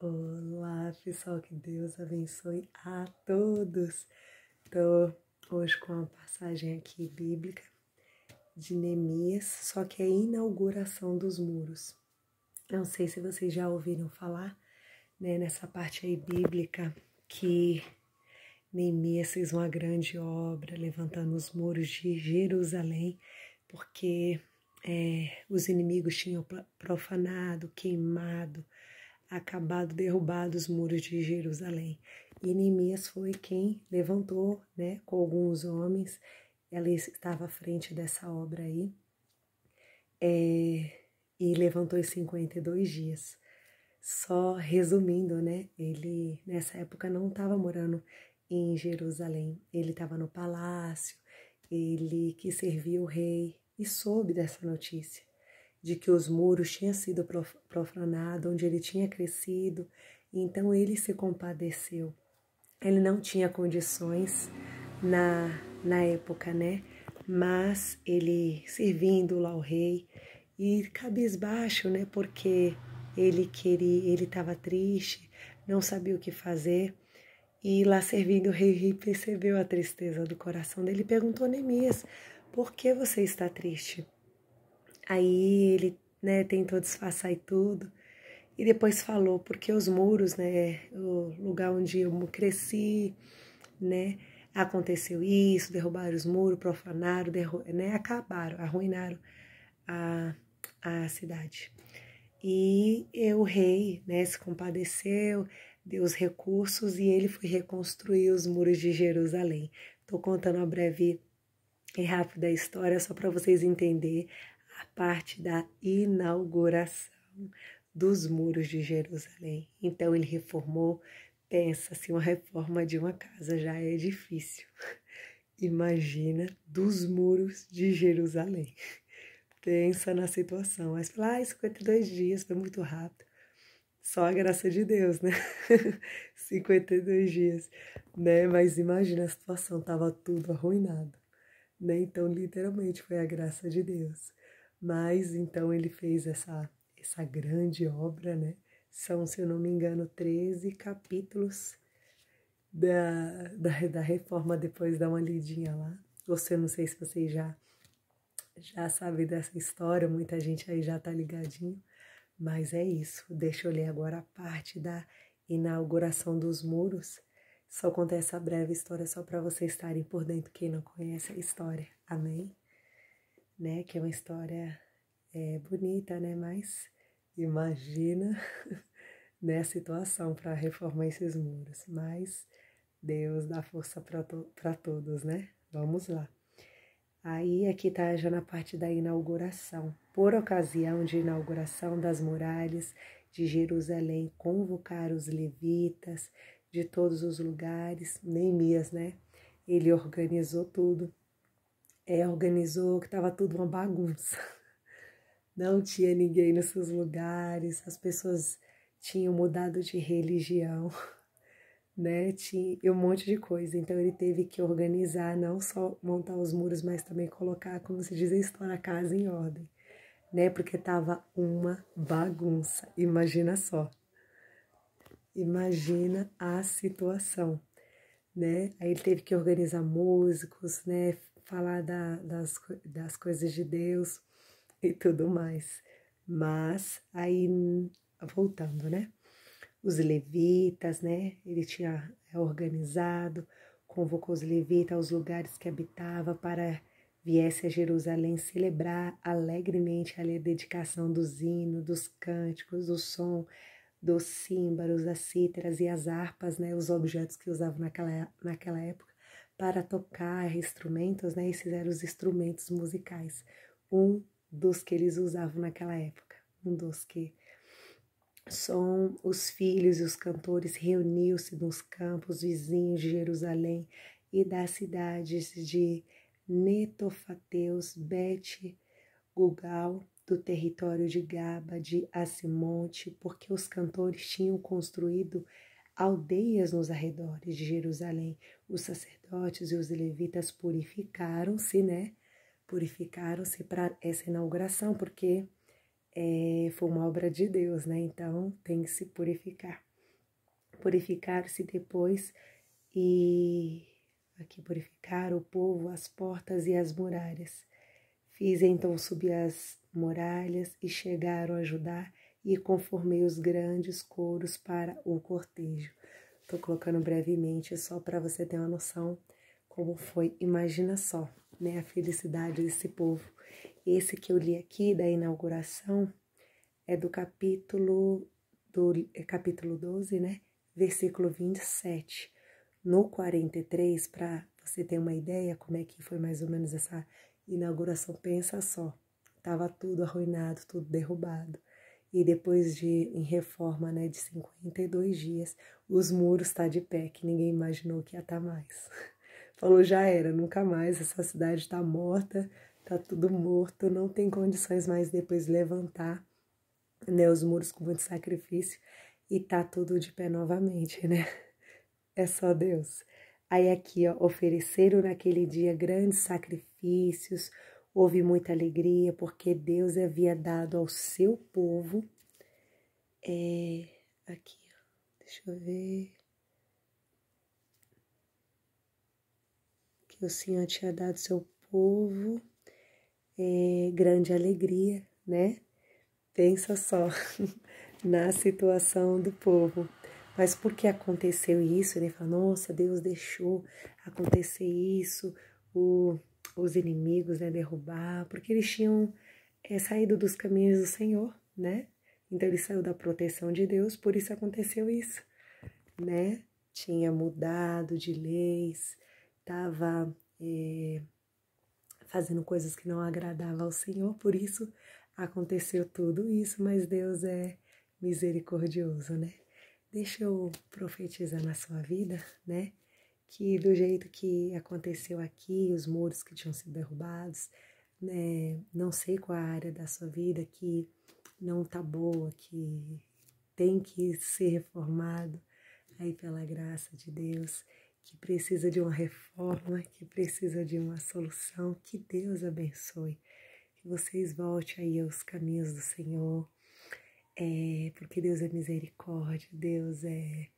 Olá, pessoal, que Deus abençoe a todos. Estou hoje com uma passagem aqui bíblica de Neemias, só que é a inauguração dos muros. Não sei se vocês já ouviram falar, né, nessa parte aí bíblica que Neemias fez uma grande obra levantando os muros de Jerusalém, porque os inimigos tinham profanado, queimado, acabado, derrubado os muros de Jerusalém. E Neemias foi quem levantou, né, com alguns homens, ela estava à frente dessa obra aí, e levantou em 52 dias. Só resumindo, né, ele nessa época não estava morando em Jerusalém, ele estava no palácio, ele que servia o rei e soube dessa notícia, de que os muros tinham sido profanados, onde ele tinha crescido, então ele se compadeceu. Ele não tinha condições na época, né? Mas ele servindo lá o rei e cabisbaixo, né? Porque ele estava triste, não sabia o que fazer. E lá servindo o rei percebeu a tristeza do coração dele e perguntou a Neemias: por que você está triste? Aí ele, né, tentou disfarçar e tudo, e depois falou, porque os muros, né, o lugar onde eu cresci, né, aconteceu isso, derrubaram os muros, profanaram, né, acabaram, arruinaram a cidade. E o rei, né, se compadeceu, deu os recursos e ele foi reconstruir os muros de Jerusalém. Estou contando uma breve e rápida história só para vocês entenderem a parte da inauguração dos muros de Jerusalém. Então ele reformou, pensa-se, uma reforma de uma casa já é difícil. Imagina dos muros de Jerusalém. Pensa na situação. Mas fala, 52 dias, foi muito rápido. Só a graça de Deus, né? 52 dias, né? Mas imagina a situação, tava tudo arruinado, né? Então, literalmente, foi a graça de Deus. Mas, então, ele fez essa grande obra, né? São, se eu não me engano, 13 capítulos da reforma, depois dá uma lidinha lá. Você, não sei se vocês já sabem dessa história, muita gente aí já tá ligadinho, mas é isso. Deixa eu ler agora a parte da inauguração dos muros. Só contar essa breve história só para vocês estarem por dentro, quem não conhece a história, amém? Né? Que é uma história bonita, né? Mas imagina, né, a situação para reformar esses muros. Mas Deus dá força para todos, né? Vamos lá. Aí aqui tá já na parte da inauguração. Por ocasião de inauguração das muralhas de Jerusalém, convocaram os levitas de todos os lugares, Neemias, né? Ele organizou tudo. Organizou que tava tudo uma bagunça. Não tinha ninguém nos seus lugares, as pessoas tinham mudado de religião, né? Tinha um monte de coisa. Então ele teve que organizar, não só montar os muros, mas também colocar, como se diz a história, a casa em ordem, né? Porque tava uma bagunça. Imagina só. Imagina a situação, né? Aí ele teve que organizar músicos, né? Falar das coisas de Deus e tudo mais. Mas aí, voltando, né? Os levitas, né? Ele tinha organizado, convocou os levitas aos lugares que habitava para viesse a Jerusalém celebrar alegremente a dedicação dos hinos, dos cânticos, do som, dos símbolos, das cítaras e as harpas, né? Os objetos que usavam naquela época para tocar instrumentos, né? Esses eram os instrumentos musicais. Um dos que eles usavam naquela época, um dos que são os filhos e os cantores reuniu-se nos campos vizinhos de Jerusalém e das cidades de Netofateus, Bet-Gugal, do território de Gaba, de Asimonte, porque os cantores tinham construído aldeias nos arredores de Jerusalém. Os sacerdotes e os levitas purificaram-se, né? Purificaram-se para essa inauguração, porque foi uma obra de Deus, né? Então tem que se purificar. Purificaram-se depois e aqui purificaram o povo, as portas e as muralhas. Fiz então subir as muralhas e chegaram a Judá e conformei os grandes coros para o cortejo. Estou colocando brevemente só para você ter uma noção como foi. Imagina só, né, a felicidade desse povo. Esse que eu li aqui da inauguração é do capítulo 12, né, versículo 27. No 43, para você ter uma ideia como é que foi mais ou menos essa inauguração, pensa só, estava tudo arruinado, tudo derrubado. E depois em reforma, né, de 52 dias, os muros tá de pé, que ninguém imaginou que ia estar mais. Falou, já era, nunca mais, essa cidade está morta, tá tudo morto, não tem condições mais depois levantar, né, os muros com muito sacrifício, e tá tudo de pé novamente, né? É só Deus. Aí aqui, ó, ofereceram naquele dia grandes sacrifícios, houve muita alegria, porque Deus havia dado ao seu povo, aqui, ó, deixa eu ver, que o Senhor tinha dado ao seu povo grande alegria, né? Pensa só na situação do povo. Mas por que aconteceu isso? Ele fala, nossa, Deus deixou acontecer isso, os inimigos, né, derrubar, porque eles tinham saído dos caminhos do Senhor, né? Então ele saiu da proteção de Deus, por isso aconteceu isso, né? Tinha mudado de leis, estava fazendo coisas que não agradavam ao Senhor, por isso aconteceu tudo isso, mas Deus é misericordioso, né? Deixa eu profetizar na sua vida, né? Que do jeito que aconteceu aqui, os muros que tinham sido derrubados, né? Não sei qual a área da sua vida que não tá boa, que tem que ser reformado, aí pela graça de Deus, que precisa de uma reforma, que precisa de uma solução, que Deus abençoe, que vocês voltem aí aos caminhos do Senhor, porque Deus é misericórdia, Deus é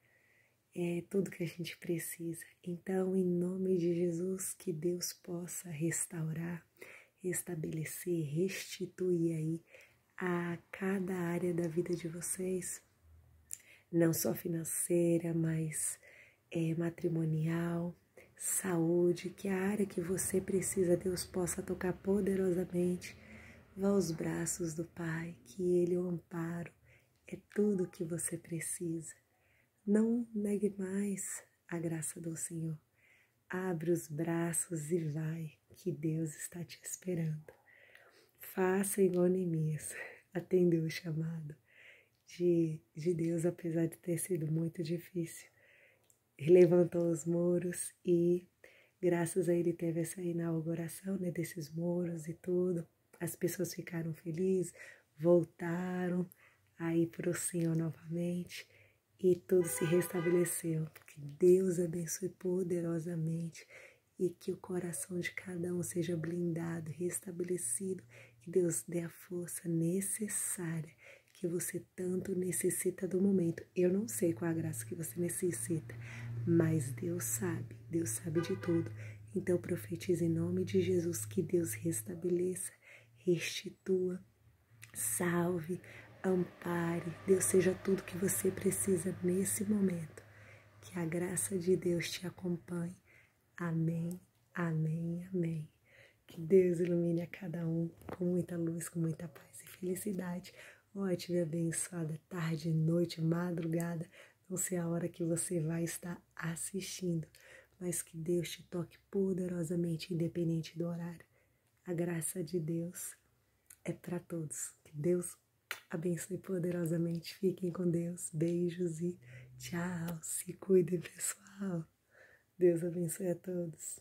tudo que a gente precisa. Então, em nome de Jesus, que Deus possa restaurar, restabelecer, restituir aí a cada área da vida de vocês, não só financeira, mas matrimonial, saúde, que a área que você precisa, Deus possa tocar poderosamente. Vá aos braços do Pai, que Ele é o amparo, é tudo o que você precisa. Não negue mais a graça do Senhor. Abre os braços e vai, que Deus está te esperando. Faça igual Neemias, atendeu o chamado de Deus, apesar de ter sido muito difícil. Ele levantou os muros e, graças a ele, teve essa inauguração, né, desses muros e tudo. As pessoas ficaram felizes, voltaram aí para o Senhor novamente e tudo se restabeleceu. Que Deus abençoe poderosamente e que o coração de cada um seja blindado, restabelecido, que Deus dê a força necessária que você tanto necessita do momento. Eu não sei qual a graça que você necessita, mas Deus sabe de tudo. Então profetize em nome de Jesus que Deus restabeleça, restitua, salve, ampare. Deus seja tudo que você precisa nesse momento. Que a graça de Deus te acompanhe. Amém, amém, amém. Que Deus ilumine a cada um com muita luz, com muita paz e felicidade. Ótima e abençoada tarde, noite, madrugada. Não sei a hora que você vai estar assistindo, mas que Deus te toque poderosamente, independente do horário. A graça de Deus é para todos. Que Deus abençoe poderosamente. Fiquem com Deus. Beijos e tchau. Se cuidem, pessoal. Deus abençoe a todos.